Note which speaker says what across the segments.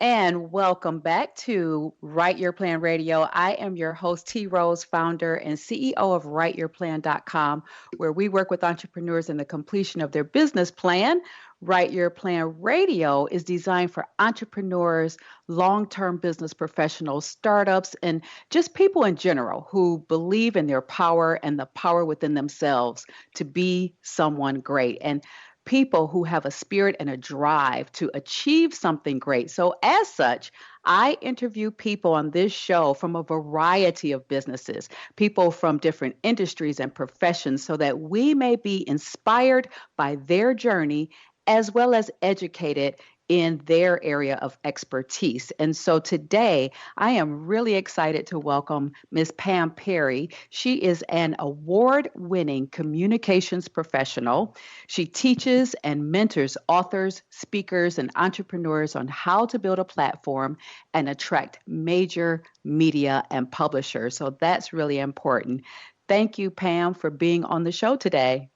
Speaker 1: And welcome back to Write Your Plan Radio. I am your host, T. Rose, founder and CEO of WriteYourPlan.com, where we work with entrepreneurs in the completion of their business plan. Write Your Plan Radio is designed for entrepreneurs, long term business professionals, startups, and just people in general who believe in their power and the power within themselves to be someone great. And people who have a spirit and a drive to achieve something great. So, as such, I interview people on this show from a variety of businesses, people from different industries and professions, so that we may be inspired by their journey as well as educated in their area of expertise. And so today, I am really excited to welcome Ms. Pam Perry. She is an award winning communications professional. She teaches and mentors authors, speakers, and entrepreneurs on how to build a platform and attract major media and publishers. So that's really important. Thank you, Pam, for being on the show today.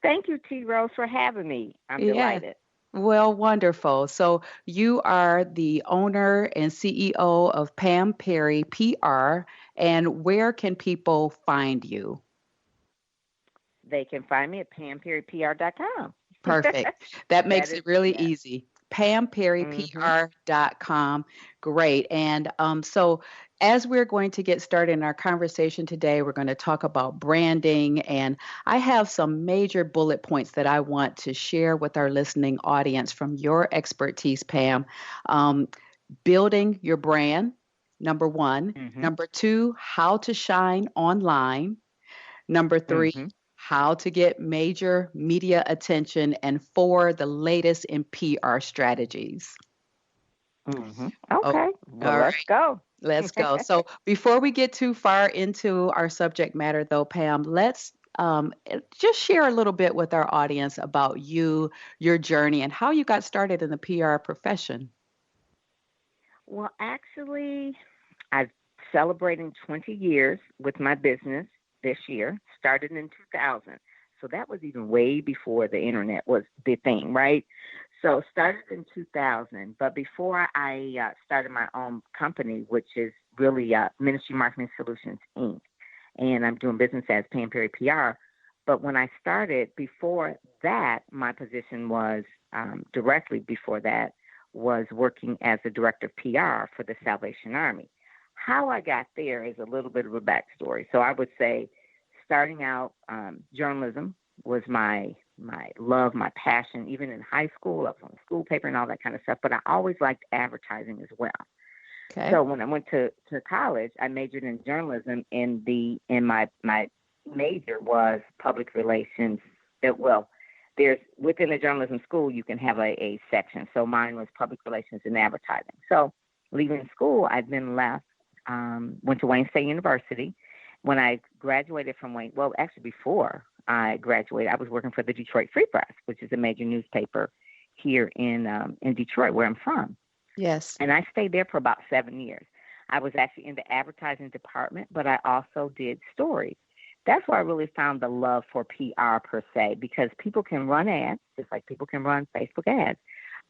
Speaker 2: Thank you, T. Rose, for having me. I'm
Speaker 1: Yeah.
Speaker 2: delighted.
Speaker 1: Well, wonderful. So you are the owner and CEO of Pam Perry PR, and where can people find you?
Speaker 2: They can find me at PamPerryPR.com.
Speaker 1: Perfect. That
Speaker 2: That
Speaker 1: makes
Speaker 2: is,
Speaker 1: it really
Speaker 2: yes.
Speaker 1: easy.
Speaker 2: Mm-hmm.
Speaker 1: PamPerryPR.com. Great. And so, as we're going to get started in our conversation today, we're going to talk about branding. And I have some major bullet points that I want to share with our listening audience from your expertise, Pam. Um, Building your brand, number one.
Speaker 2: Mm-hmm.
Speaker 1: Number two, how to shine online. Number three,
Speaker 2: Mm-hmm.
Speaker 1: how to get major media attention. And four, the latest in PR strategies.
Speaker 2: Mm-hmm.
Speaker 1: Oh,
Speaker 2: Okay. Well,
Speaker 1: all
Speaker 2: let's
Speaker 1: right.
Speaker 2: go.
Speaker 1: Let's go. So before we get too far into our subject matter, though, Pam, let's just share a little bit with our audience about you, your journey, and how you got started in the PR profession.
Speaker 2: Well, actually, I'm celebrating 20 years with my business this year. Started in 2000. So that was even way before the internet was the thing, right? So started in 2000. But before I started my own company, which is really Ministry Marketing Solutions, Inc., and I'm doing business as Pam Perry PR. But when I started, before that, my position was directly before that was working as a director of PR for the Salvation Army. How I got there is a little bit of a backstory. So I would say, starting out, journalism was my love, my passion. Even in high school, I was on the school paper and all that kind of stuff. But I always liked advertising as well.
Speaker 1: Okay.
Speaker 2: So when I went to college, I majored in journalism. In my major was public relations. Well, there's within the journalism school you can have a section. So mine was public relations and advertising. So leaving school, I then left, went to Wayne State University. When I graduated from Wayne, well, actually before I graduated, I was working for the Detroit Free Press, which is a major newspaper here in Detroit, where I'm from.
Speaker 1: Yes.
Speaker 2: And I stayed there for about 7 years. I was actually in the advertising department, but I also did stories. That's where I really found the love for PR per se, because people can run ads, just like people can run Facebook ads,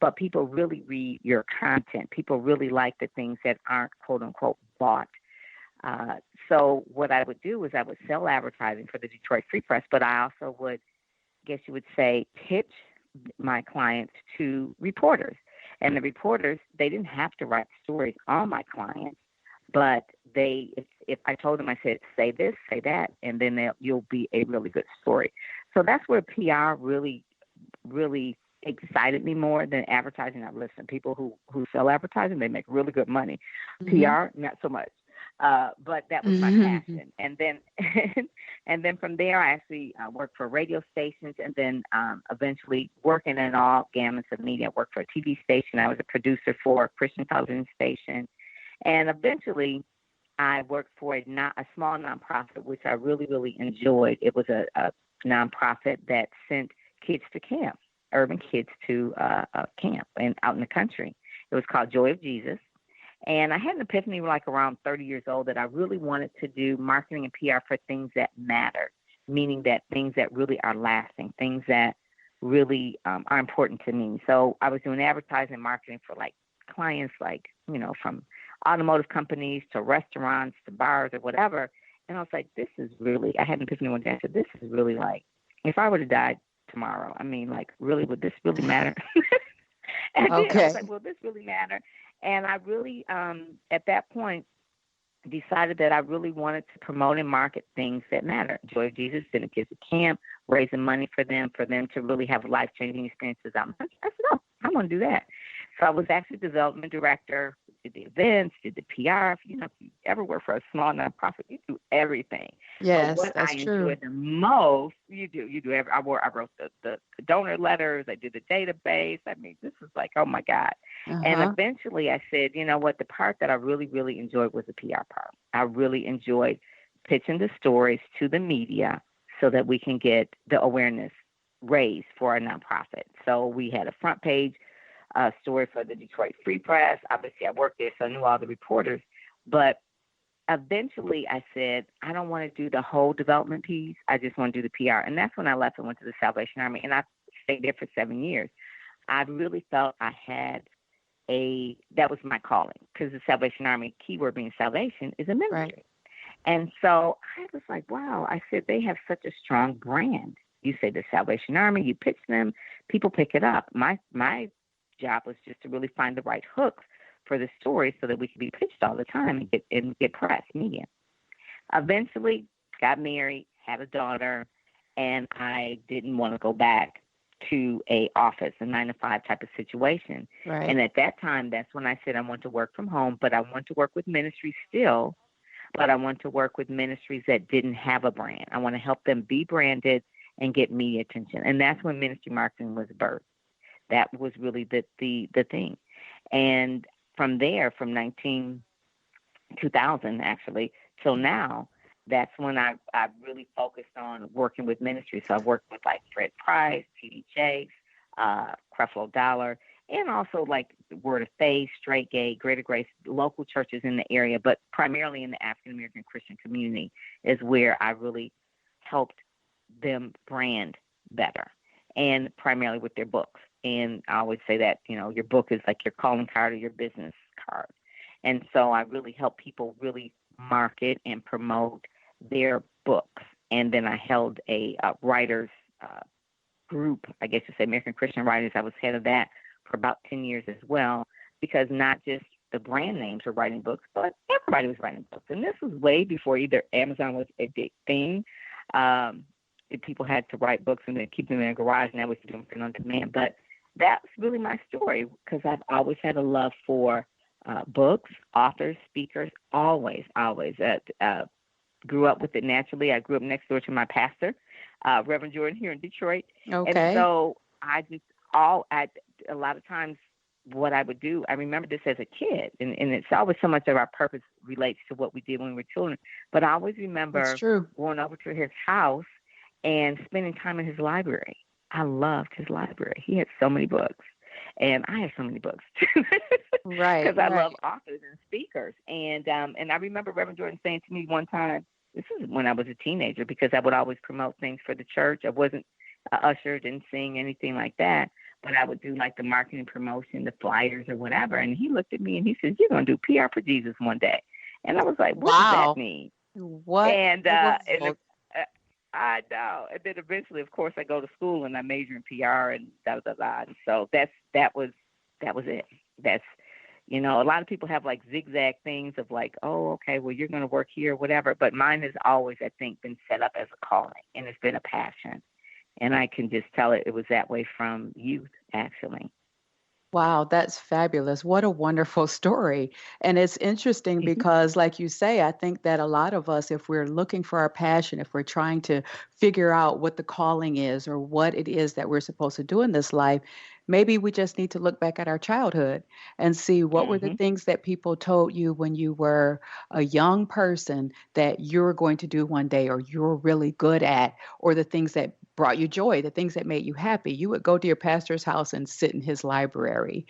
Speaker 2: but people really read your content. People really like the things that aren't quote unquote bought. So what I would do is I would sell advertising for the Detroit Free Press, but I also would, guess you would say, pitch my clients to reporters. And the reporters, they didn't have to write stories on my clients, but if I told them, I said, say this, say that, and then you'll be a really good story. So that's where PR really excited me more than advertising. Now, listen, people who sell advertising, they make really good money.
Speaker 1: Mm-hmm.
Speaker 2: PR, not so much. But that was my passion. And then, and then from there, I actually worked for radio stations, and then eventually working in all gamuts of media. I worked for a TV station. I was a producer for a Christian television station, and eventually, I worked for a small nonprofit, which I really enjoyed. It was a nonprofit that sent kids to camp, urban kids to camp and out in the country. It was called Joy of Jesus. And I had an epiphany like around 30 years old that I really wanted to do marketing and PR for things that matter, meaning that things that really are lasting, things that really are important to me. So I was doing advertising and marketing for like clients like, from automotive companies to restaurants to bars or whatever. And I was like, this is really, I had an epiphany one day. I said, this is really like, if I were to die tomorrow, I mean, like, really, would this really matter? And then I was
Speaker 1: Okay.
Speaker 2: like, will this really matter? And I really, at that point, decided that I really wanted to promote and market things that matter. Joy of Jesus, sending kids to camp, raising money for them to really have life-changing experiences. I said, oh, I want to do that. So I was actually development director, did the events, did the PR. If you ever work for a small nonprofit, you do everything. But
Speaker 1: Yes,
Speaker 2: what
Speaker 1: that's
Speaker 2: I
Speaker 1: true.
Speaker 2: enjoyed the most, you do every. I wrote the donor letters. I did the database. I mean, this is like, oh my God. And
Speaker 1: Uh-huh.
Speaker 2: eventually I said, you know what, the part that I really, really enjoyed was the PR part. I really enjoyed pitching the stories to the media so that we can get the awareness raised for our nonprofit. So we had a front page story for the Detroit Free Press. Obviously, I worked there, so I knew all the reporters. But eventually I said, I don't want to do the whole development piece. I just want to do the PR. And that's when I left and went to the Salvation Army. And I stayed there for 7 years. I really felt I had that was my calling, because the Salvation Army, keyword being salvation, is a
Speaker 1: Right.
Speaker 2: ministry. And so I was like, wow, I said, they have such a strong brand. You say the Salvation Army, you pitch them, people pick it up. My job was just to really find the right hooks for the story so that we could be pitched all the time and get press, media. Eventually got married, had a daughter, and I didn't want to go back to a office, a 9 to 5 type of situation.
Speaker 1: Right.
Speaker 2: And at that time, that's when I said I want to work from home, but I want to work with ministries still, but I want to work with ministries that didn't have a brand. I want to help them be branded and get media attention. And that's when ministry marketing was birthed. That was really the thing. And from there, from 2000 actually till now, that's when I really focused on working with ministry. So I've worked with like Fred Price, T.D. Jakes, Creflo Dollar, and also like Word of Faith, Straight Gate, Greater Grace, local churches in the area, but primarily in the African American Christian community is where I really helped them brand better, and primarily with their books. And I always say that, your book is like your calling card or your business card. And so I really help people really market and promote their books. And then I held a writers group, I guess you say, American Christian Writers. I was head of that for about 10 years as well, because not just the brand names were writing books, but everybody was writing books. And this was way before either Amazon was a big thing. People had to write books and then keep them in a garage, and that was doing print on demand. But that's really my story, because I've always had a love for books, authors, speakers, always. Grew up with it naturally. I grew up next door to my pastor, Reverend Jordan, here in Detroit. And
Speaker 1: Okay.
Speaker 2: so a lot of times what I would do, I remember this as a kid, and it's always so much of our purpose relates to what we did when we were children. But I always
Speaker 1: That's
Speaker 2: remember
Speaker 1: true.
Speaker 2: going over to his house and spending time in his library. I loved his library. He had so many books, and I have so many books too,
Speaker 1: Right,
Speaker 2: because I love
Speaker 1: right.
Speaker 2: authors and speakers. And I remember Reverend Jordan saying to me one time, this is when I was a teenager, because I would always promote things for the church. I wasn't usher, didn't sing, anything like that, but I would do like the marketing promotion, the flyers or whatever. And he looked at me and he said, "You're going to do PR for Jesus one day." And I was like, "What does that
Speaker 1: Wow.
Speaker 2: mean?"
Speaker 1: What
Speaker 2: And
Speaker 1: in the
Speaker 2: and
Speaker 1: world?
Speaker 2: I know. And then eventually, of course, I go to school and I major in PR and da da da. And so that was it. That's a lot of people have like zigzag things of like, oh, okay, well, you're going to work here, or whatever. But mine has always, I think, been set up as a calling, and it's been a passion. And I can just tell it was that way from youth, actually.
Speaker 1: Wow, that's fabulous. What a wonderful story. And it's interesting because, like you say, I think that a lot of us, if we're looking for our passion, if we're trying to figure out what the calling is or what it is that we're supposed to do in this life, maybe we just need to look back at our childhood and see what were the
Speaker 2: Mhm.
Speaker 1: things that people told you when you were a young person that you're going to do one day or you're really good at, or the things that brought you joy, the things that made you happy. You would go to your pastor's house and sit in his library.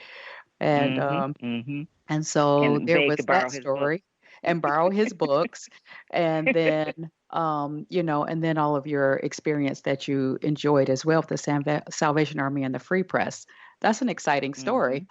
Speaker 1: And
Speaker 2: Mhm.
Speaker 1: um,
Speaker 2: Mhm.
Speaker 1: and so
Speaker 2: And
Speaker 1: there
Speaker 2: beg
Speaker 1: was
Speaker 2: to
Speaker 1: that
Speaker 2: borrow his book.
Speaker 1: story, and borrow his books. And then and then all of your experience that you enjoyed as well with the Salvation Army and the Free Press. That's an exciting story.
Speaker 2: Mhm.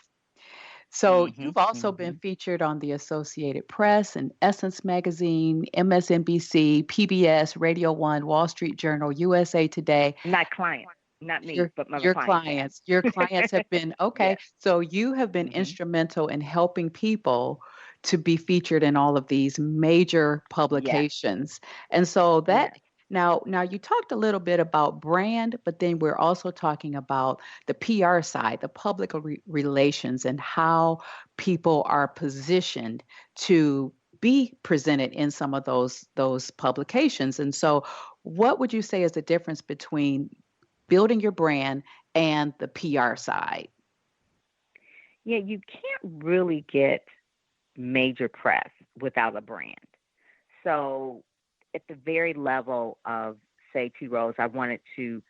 Speaker 1: So you've also been
Speaker 2: Mhm.
Speaker 1: featured on the Associated Press and Essence Magazine, MSNBC, PBS, Radio One, Wall Street Journal, USA Today.
Speaker 2: Not clients, not me,
Speaker 1: Your
Speaker 2: but my
Speaker 1: your
Speaker 2: clients have.
Speaker 1: clients have been okay.
Speaker 2: Yes.
Speaker 1: So you have been
Speaker 2: Mhm.
Speaker 1: instrumental in helping people to be featured in all of these major
Speaker 2: Yes.
Speaker 1: publications. And so that
Speaker 2: Yes.
Speaker 1: now you talked a little bit about brand, but then we're also talking about the PR side, the public relations, and how people are positioned to be presented in some of those publications. And so what would you say is the difference between building your brand and the PR side?
Speaker 2: Yeah, you can't really get major press without a brand. So at the very level of, say, T Rose, I wanted to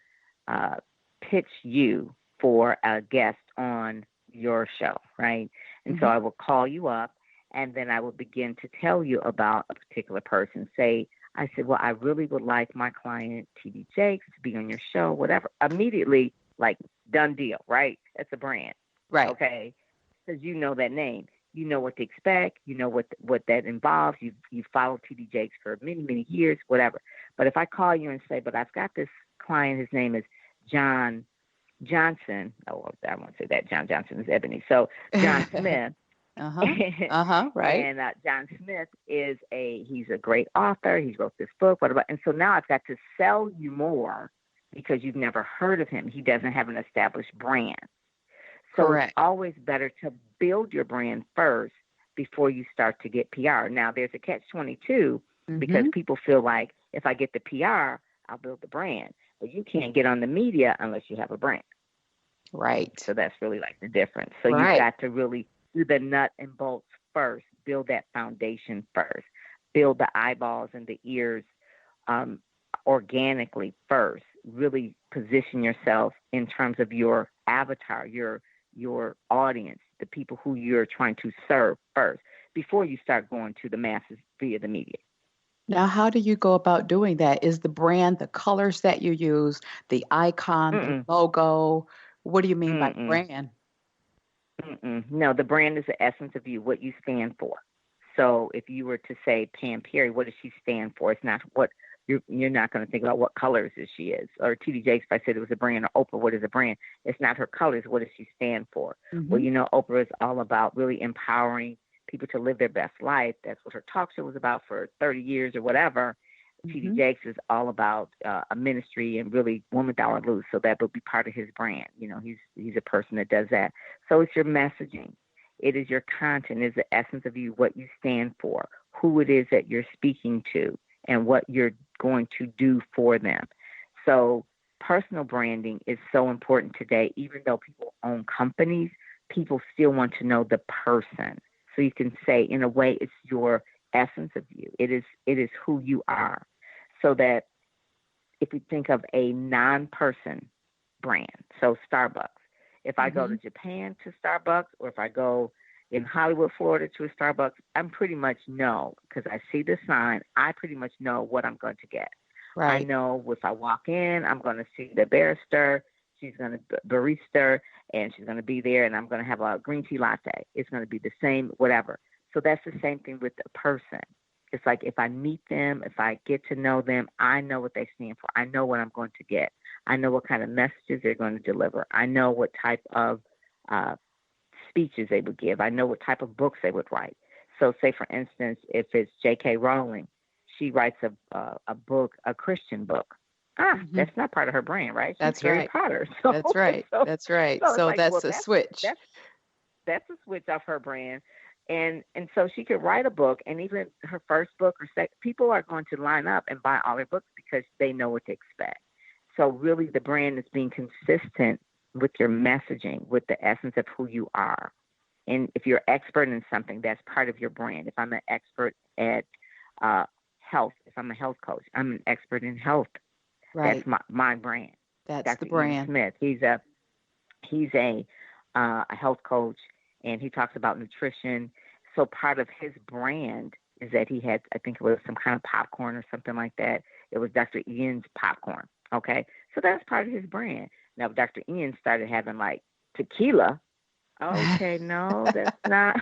Speaker 2: uh, pitch you for a guest on your show, right? And so
Speaker 1: Hmm.
Speaker 2: I will call you up and then I will begin to tell you about a particular person. Say, I said, well, I really would like my client, TD Jakes, to be on your show, whatever. Immediately, like, done deal, right? That's a brand,
Speaker 1: Right.
Speaker 2: okay? Because you know that name. You know what to expect. You know what that involves. You've followed TD Jakes for many years, whatever. But if I call you and say, but I've got this client, his name is John Johnson. Oh, I won't say that. John Johnson is Ebony. So John Smith,
Speaker 1: Uh-huh. Uh-huh. Right.
Speaker 2: and John Smith he's a great author. He's wrote this book. What about? And so now I've got to sell you more because you've never heard of him. He doesn't have an established brand. So it's
Speaker 1: Correct.
Speaker 2: always better to build your brand first before you start to get PR. Now, there's a catch-22 because
Speaker 1: Hmm.
Speaker 2: people feel like if I get the PR, I'll build the brand. But you can't get on the media unless you have a brand.
Speaker 1: Right.
Speaker 2: So that's really like the difference. So you've
Speaker 1: Right.
Speaker 2: got to really do the nut and bolts first, build that foundation first, build the eyeballs and the ears um, organically first. Really position yourself in terms of your avatar, your audience, the people who you're trying to serve first before you start going to the masses via the media.
Speaker 1: Now, how do you go about doing that? Is the brand the colors that you use, the icon, the
Speaker 2: Mm-mm,
Speaker 1: logo? What do you mean by
Speaker 2: mm-mm,
Speaker 1: brand?
Speaker 2: mm-mm. No, the brand is the essence of you, what you stand for. So if you were to say Pam Perry, what does she stand for? It's not what you're not going to think about what colors is she is. Or TD Jakes, if I said it was a brand, or Oprah, what is a brand? It's not her colors. What does she stand for? Well,
Speaker 1: Hmm.
Speaker 2: you know, Oprah is all about really empowering people to live their best life. That's what her talk show was about for 30 years or whatever. TD
Speaker 1: Hmm.
Speaker 2: Jakes is all about a ministry and really woman dollar loose. So that would be part of his brand. You know, he's a person that does that. So it's your messaging. It is your content, it is the essence of you, what you stand for, who it is that you're speaking to, and what you're going to do for them. So personal branding is so important today. Even though people own companies, people still want to know the person. So you can say, in a way, it's your essence of you. It is who you are. So that if we think of a non-person brand, so Starbucks, if I go
Speaker 1: Hmm.
Speaker 2: to Japan to Starbucks, or if I go in Hollywood, Florida to a Starbucks, I'm pretty much know because I see the sign. I pretty much know what I'm going to get. I
Speaker 1: Right.
Speaker 2: know if I walk in, I'm going to see the barrister. She's going to barista, and she's going to be there, and I'm going to have a green tea latte. It's going to be the same, whatever. So that's the same thing with a person. It's like if I meet them, if I get to know them, I know what they stand for. I know what I'm going to get. I know what kind of messages they're going to deliver. I know what type of uh, speeches they would give. I know what type of books they would write. So, say for instance, if it's J.K. Rowling, she writes a book, a Christian book.
Speaker 1: Hmm.
Speaker 2: That's not part of her brand, right? She's
Speaker 1: That's
Speaker 2: Harry
Speaker 1: right.
Speaker 2: Potter. So,
Speaker 1: That's right.
Speaker 2: so,
Speaker 1: That's right.
Speaker 2: so it's
Speaker 1: So
Speaker 2: like,
Speaker 1: that's
Speaker 2: well,
Speaker 1: a
Speaker 2: that's
Speaker 1: switch.
Speaker 2: that's that's a switch off her brand. And so she could write a book, and even her first book or second, people are going to line up and buy all her books because they know what to expect. So really, the brand is being consistent with your messaging, with the essence of who you are. And if you're expert in something, that's part of your brand. If I'm an expert at uh, health, if I'm a health coach, I'm an expert in health. That's
Speaker 1: Right.
Speaker 2: my brand.
Speaker 1: That's the
Speaker 2: Dr. Ian
Speaker 1: brand.
Speaker 2: Smith. He's a health coach, and he talks about nutrition. So part of his brand is that he had, I think it was some kind of popcorn or something like that. It was Dr. Ian's popcorn. Okay, so that's part of his brand. Now, if Dr. Ian started having like tequila, Okay, no, that's not.